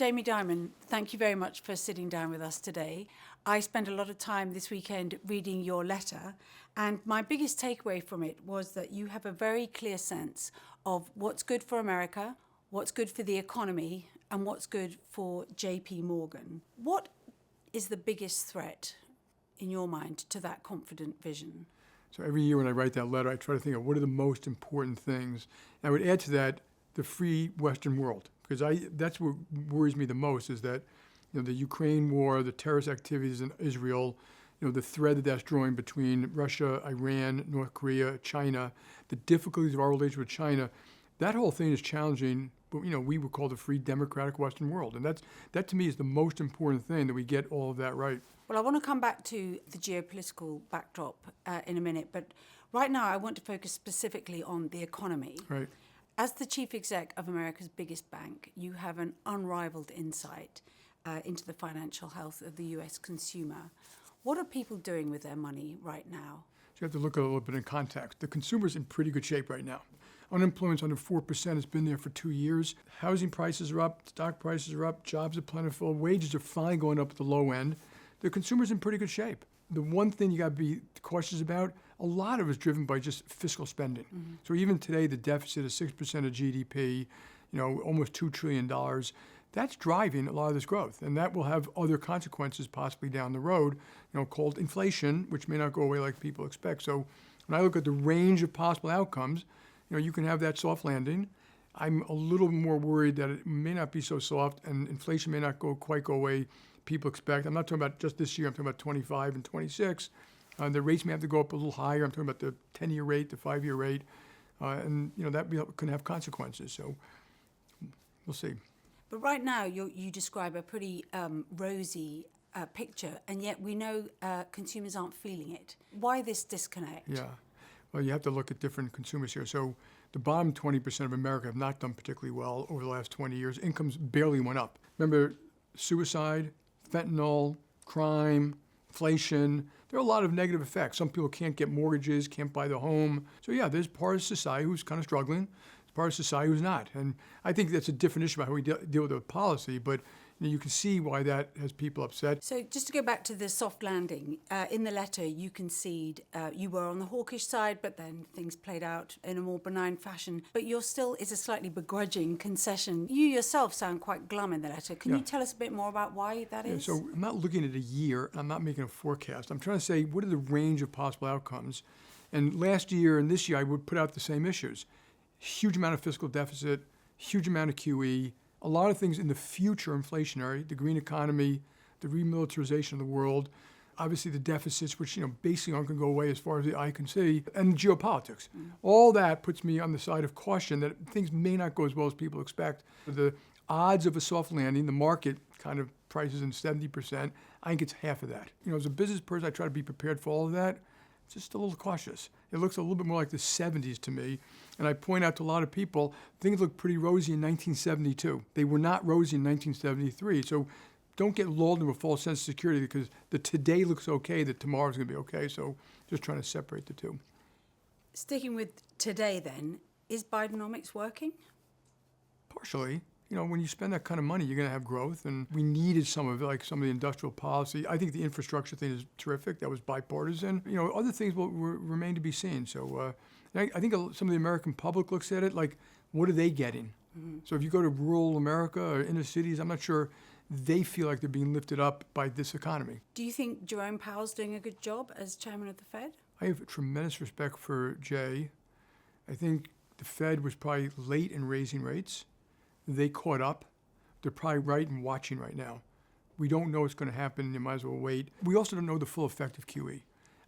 Jamie Dimon, thank you very much for sitting down with us today. I spent a lot of time this weekend reading your letter, and my biggest takeaway from it was that you have a very clear sense of what's good for America, what's good for the economy, and what's good for JPMorgan. What is the biggest threat, in your mind, to that confident vision? So every year when I write that letter, I try to think of what are the most important things. And I would add to that the free Western world, because that's what worries me the most is that, the Ukraine war, the terrorist activities in Israel, the thread that's drawing between Russia, Iran, North Korea, China, the difficulties of our relationship with China, that whole thing is challenging what we would call the free democratic Western world. And that to me is the most important thing, that we get all of that right. Well, I want to come back to the geopolitical backdrop in a minute, but right now I want to focus specifically on the economy. Right. As the chief exec of America's biggest bank, you have an unrivaled insight into the financial health of the US consumer. What are people doing with their money right now? So you have to look at it a little bit in context. The consumer's in pretty good shape right now. Unemployment's under 4%. It's been there for 2 years. Housing prices are up. Stock prices are up. Jobs are plentiful. Wages are finally going up at the low end. The consumer's in pretty good shape. The one thing you got to be cautious about, a lot of it is driven by just fiscal spending. Mm-hmm. So even today, the deficit is 6% of GDP, almost $2 trillion. That's driving a lot of this growth, and that will have other consequences possibly down the road, called inflation, which may not go away like people expect. So when I look at the range of possible outcomes, you can have that soft landing. I'm a little more worried that it may not be so soft, and inflation may not quite go away people expect. I'm not talking about just this year. I'm talking about 25 and 26. The rates may have to go up a little higher. I'm talking about the 10-year rate, the 5-year rate, and that can have consequences. So we'll see. But right now, you describe a pretty rosy picture, and yet we know consumers aren't feeling it. Why this disconnect? Yeah. Well, you have to look at different consumers here. So the bottom 20% of America have not done particularly well over the last 20 years. Incomes barely went up. Remember, suicide, fentanyl, crime, inflation, there are a lot of negative effects. Some people can't get mortgages, can't buy the home. So yeah, there's part of society who's kind of struggling. There's part of society who's not. And I think that's a different issue about how we deal with the policy, but you can see why that has people upset. So just to go back to the soft landing, in the letter you concede you were on the hawkish side, but then things played out in a more benign fashion. But you're still is a slightly begrudging concession. You yourself sound quite glum in the letter. Can you tell us a bit more about why that is? So I'm not looking at a year. I'm not making a forecast. I'm trying to say, what are the range of possible outcomes? And last year and this year, I would put out the same issues. Huge amount of fiscal deficit, huge amount of QE, a lot of things in the future inflationary, the green economy, the remilitarization of the world, obviously the deficits, which basically aren't going to go away as far as the eye can see, and geopolitics. All that puts me on the side of caution that things may not go as well as people expect. The odds of a soft landing, the market kind of prices in 70%. I think it's half of that. As a business person, I try to be prepared for all of that. Just a little cautious. It looks a little bit more like the 70s to me. And I point out to a lot of people, things look pretty rosy in 1972. They were not rosy in 1973. So don't get lulled into a false sense of security because the today looks okay, that tomorrow's going to be okay. So just trying to separate the two. Sticking with today then, is Bidenomics working? Partially. When you spend that kind of money, you're going to have growth. And we needed some of it, like some of the industrial policy. I think the infrastructure thing is terrific. That was bipartisan. Other things will remain to be seen. So I think some of the American public looks at it like, what are they getting? Mm-hmm. So if you go to rural America or inner cities, I'm not sure they feel like they're being lifted up by this economy. Do you think Jerome Powell's doing a good job as chairman of the Fed? I have tremendous respect for Jay. I think the Fed was probably late in raising rates. They caught up. They're probably right and watching right now. We don't know what's going to happen. You might as well wait. We also don't know the full effect of QE.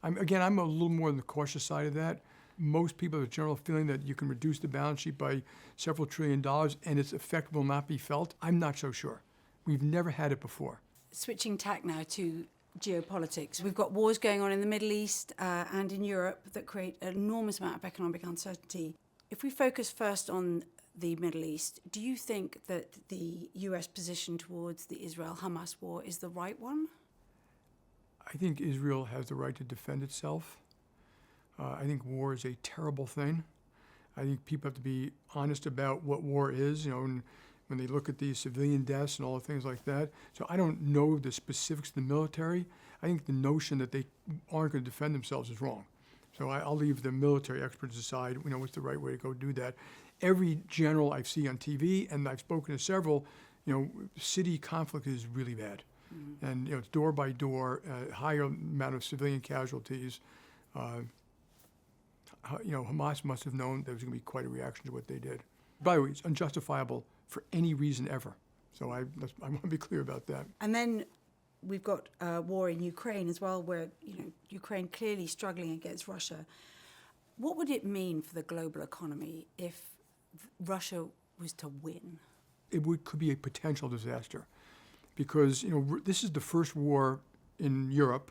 I'm a little more on the cautious side of that. Most people have a general feeling that you can reduce the balance sheet by several $1 trillion and its effect will not be felt. I'm not so sure. We've never had it before. Switching tack now to geopolitics. We've got wars going on in the Middle East and in Europe that create an enormous amount of economic uncertainty. If we focus first on the Middle East, do you think that the US position towards the Israel-Hamas war is the right one? I think Israel has the right to defend itself. I think war is a terrible thing. I think people have to be honest about what war is. When when they look at these civilian deaths and all the things like that. So I don't know the specifics of the military. I think the notion that they aren't going to defend themselves is wrong. So I'll leave the military experts decide, what's the right way to go do that. Every general I see on TV, and I've spoken to several, city conflict is really bad. Mm-hmm. And, it's door by door, higher amount of civilian casualties. Hamas must have known there was going to be quite a reaction to what they did. By the way, it's unjustifiable for any reason ever. So I want to be clear about that. And then we've got war in Ukraine as well, where Ukraine clearly struggling against Russia. What would it mean for the global economy if Russia was to win? Could be a potential disaster, because this is the first war in Europe,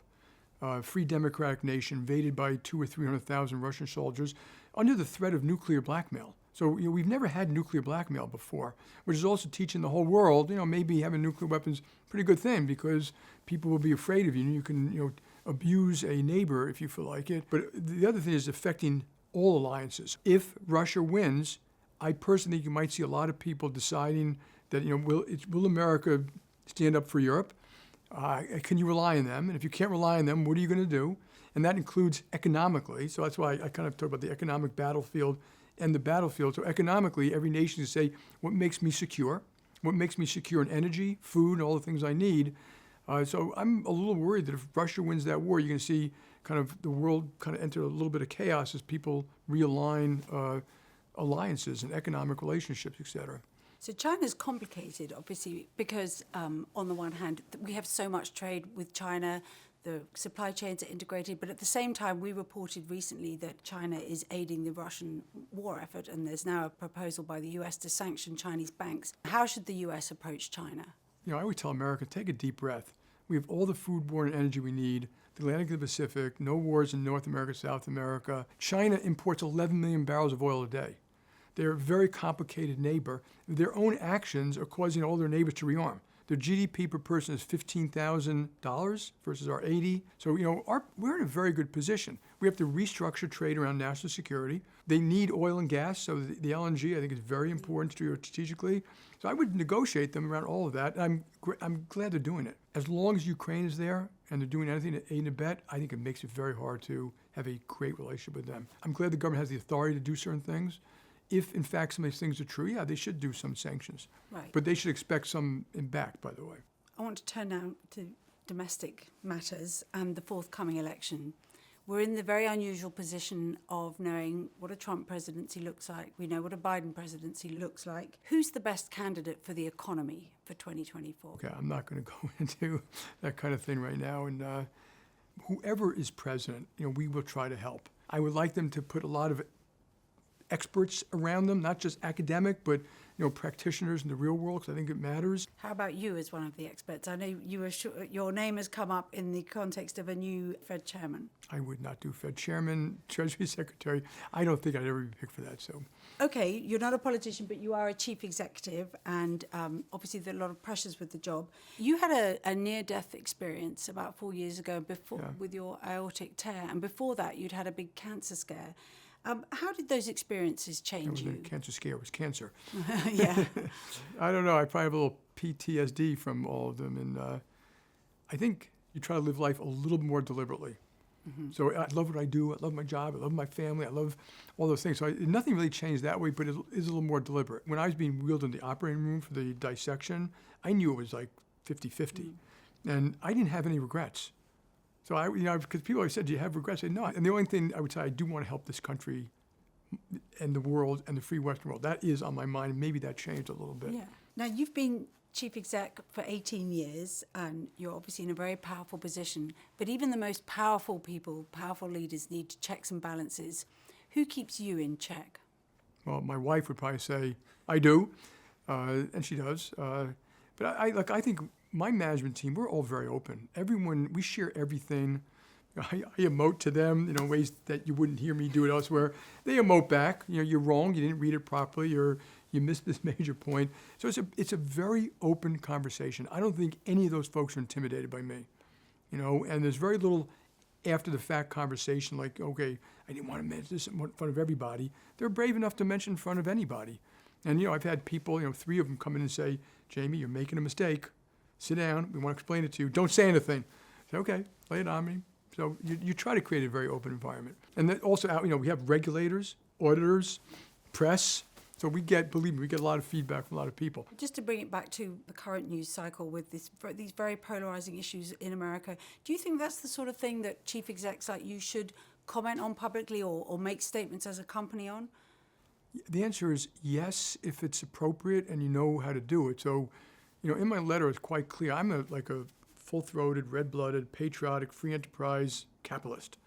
free democratic nation invaded by 200,000 or 300,000 Russian soldiers under the threat of nuclear blackmail. So we've never had nuclear blackmail before, which is also teaching the whole world, maybe having nuclear weapons is a pretty good thing, because people will be afraid of you. You can abuse a neighbor if you feel like it. But the other thing is affecting all alliances. If Russia wins, I personally think you might see a lot of people deciding that will America stand up for Europe? Can you rely on them? And if you can't rely on them, what are you going to do? And that includes economically. So that's why I kind of talk about the economic battlefield and the battlefield. So economically, every nation can say, what makes me secure? What makes me secure in energy, food, and all the things I need? So I'm a little worried that if Russia wins that war, you're going to see kind of the world kind of enter a little bit of chaos as people realign alliances and economic relationships, et cetera. So China's complicated, obviously, because on the one hand, we have so much trade with China, the supply chains are integrated, but at the same time, we reported recently that China is aiding the Russian war effort, and there's now a proposal by the US to sanction Chinese banks. How should the US approach China? I always tell America, take a deep breath. We have all the foodborne and energy we need, the Atlantic and the Pacific, no wars in North America, South America. China imports 11 million barrels of oil a day. They're a very complicated neighbor. Their own actions are causing all their neighbors to rearm. Their GDP per person is $15,000 versus our 80. So, we're in a very good position. We have to restructure trade around national security. They need oil and gas, so the LNG, I think, is very important strategically. So I would negotiate them around all of that. I'm glad they're doing it. As long as Ukraine is there and they're doing anything to aid and abet, I think it makes it very hard to have a great relationship with them. I'm glad the government has the authority to do certain things. If, in fact, some of these things are true, they should do some sanctions. Right. But they should expect some back, by the way. I want to turn now to domestic matters and the forthcoming election. We're in the very unusual position of knowing what a Trump presidency looks like. We know what a Biden presidency looks like. Who's the best candidate for the economy for 2024? Okay, I'm not going to go into that kind of thing right now. And whoever is president, we will try to help. I would like them to put a lot of experts around them, not just academic, but practitioners in the real world, because I think it matters. How about you as one of the experts? I know your name has come up in the context of a new Fed chairman. I would not do Fed chairman, Treasury secretary. I don't think I'd ever be picked for that. So. Okay, you're not a politician, but you are a chief executive, and obviously there are a lot of pressures with the job. You had a near-death experience about 4 years ago with your aortic tear, and before that you'd had a big cancer scare. How did those experiences change you? It wasn't a cancer scare, it was cancer. Yeah. I don't know. I probably have a little PTSD from all of them. And I think you try to live life a little more deliberately. Mm-hmm. So I love what I do. I love my job. I love my family. I love all those things. So nothing really changed that way, but it is a little more deliberate. When I was being wheeled in the operating room for the dissection, I knew it was like 50-50. Mm-hmm. And I didn't have any regrets. So because people always said, do you have regrets? I said, no. And the only thing I would say, I do want to help this country and the world and the free Western world. That is on my mind. Maybe that changed a little bit. Yeah. Now, you've been chief exec for 18 years, and you're obviously in a very powerful position. But even the most powerful people, powerful leaders, need checks and balances. Who keeps you in check? Well, my wife would probably say, I do, and she does. But I think my management team, we're all very open. Everyone, we share everything. I emote to them, ways that you wouldn't hear me do it elsewhere. They emote back. You're wrong. You didn't read it properly, or you missed this major point. So it's a very open conversation. I don't think any of those folks are intimidated by me, And there's very little after the fact conversation like, okay, I didn't want to mention this in front of everybody. They're brave enough to mention in front of anybody. And, I've had people, 3 of them come in and say, Jamie, you're making a mistake. Sit down. We want to explain it to you. Don't say anything. I say, okay, lay it on me. So you try to create a very open environment. And then also, we have regulators, auditors, press. So believe me, we get a lot of feedback from a lot of people. Just to bring it back to the current news cycle with these very polarizing issues in America, do you think that's the sort of thing that chief execs like you should comment on publicly or make statements as a company on? The answer is yes, if it's appropriate and you know how to do it. So, in my letter, it's quite clear. I'm a full-throated, red-blooded, patriotic, free enterprise capitalist.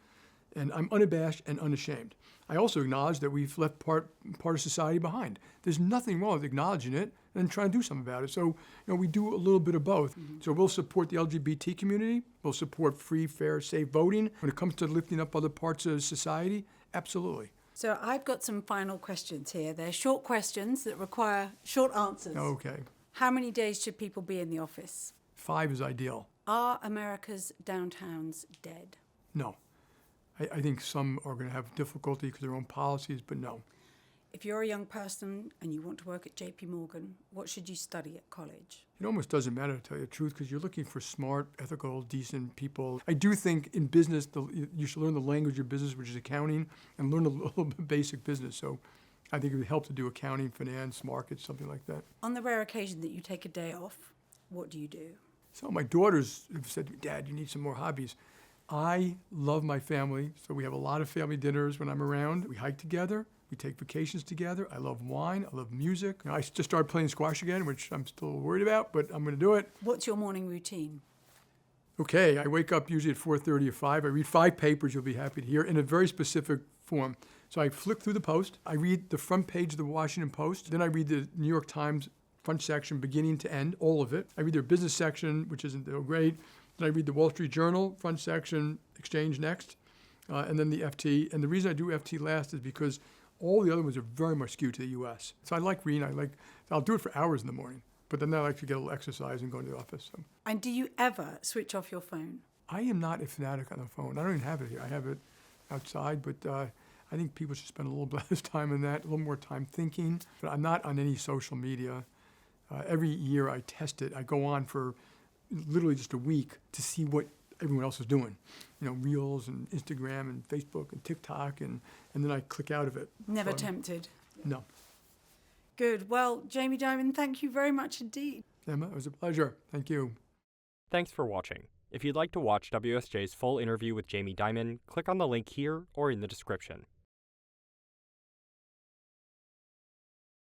And I'm unabashed and unashamed. I also acknowledge that we've left part of society behind. There's nothing wrong with acknowledging it and trying to do something about it. So, we do a little bit of both. Mm-hmm. So we'll support the LGBT community. We'll support free, fair, safe voting. When it comes to lifting up other parts of society, absolutely. So I've got some final questions here. They're short questions that require short answers. Okay. How many days should people be in the office? 5 is ideal. Are America's downtowns dead? No. I think some are going to have difficulty because of their own policies, but no. If you're a young person and you want to work at JPMorgan, what should you study at college? It almost doesn't matter, to tell you the truth, because you're looking for smart, ethical, decent people. I do think in business, you should learn the language of business, which is accounting, and learn a little bit of basic business. So I think it would help to do accounting, finance, markets, something like that. On the rare occasion that you take a day off, what do you do? So my daughters have said, Dad, you need some more hobbies. I love my family, so we have a lot of family dinners when I'm around. We hike together. We take vacations together. I love wine. I love music. I just started playing squash again, which I'm still worried about, but I'm going to do it. What's your morning routine? Okay, I wake up usually at 4:30 or 5. I read 5 papers, you'll be happy to hear, in a very specific form. So I flick through the Post. I read the front page of the Washington Post. Then I read the New York Times front section beginning to end, all of it. I read their business section, which isn't so great. Then I read the Wall Street Journal, front section, exchange next, and then the FT. And the reason I do FT last is because all the other ones are very much skewed to the U.S. So I like reading. I'll do it for hours in the morning, but then I like to get a little exercise and go into the office. So. And do you ever switch off your phone? I am not a fanatic on the phone. I don't even have it here. I have it outside, but I think people should spend a little less time on that, a little more time thinking. But I'm not on any social media. Every year I test it. I go on for literally just a week to see what everyone else is doing. Reels and Instagram and Facebook and TikTok, and then I click out of it. Never tempted? No. Good. Well, Jamie Dimon, thank you very much indeed. Emma, it was a pleasure. Thank you. Thanks for watching. If you'd like to watch WSJ's full interview with Jamie Dimon, click on the link here or in the description.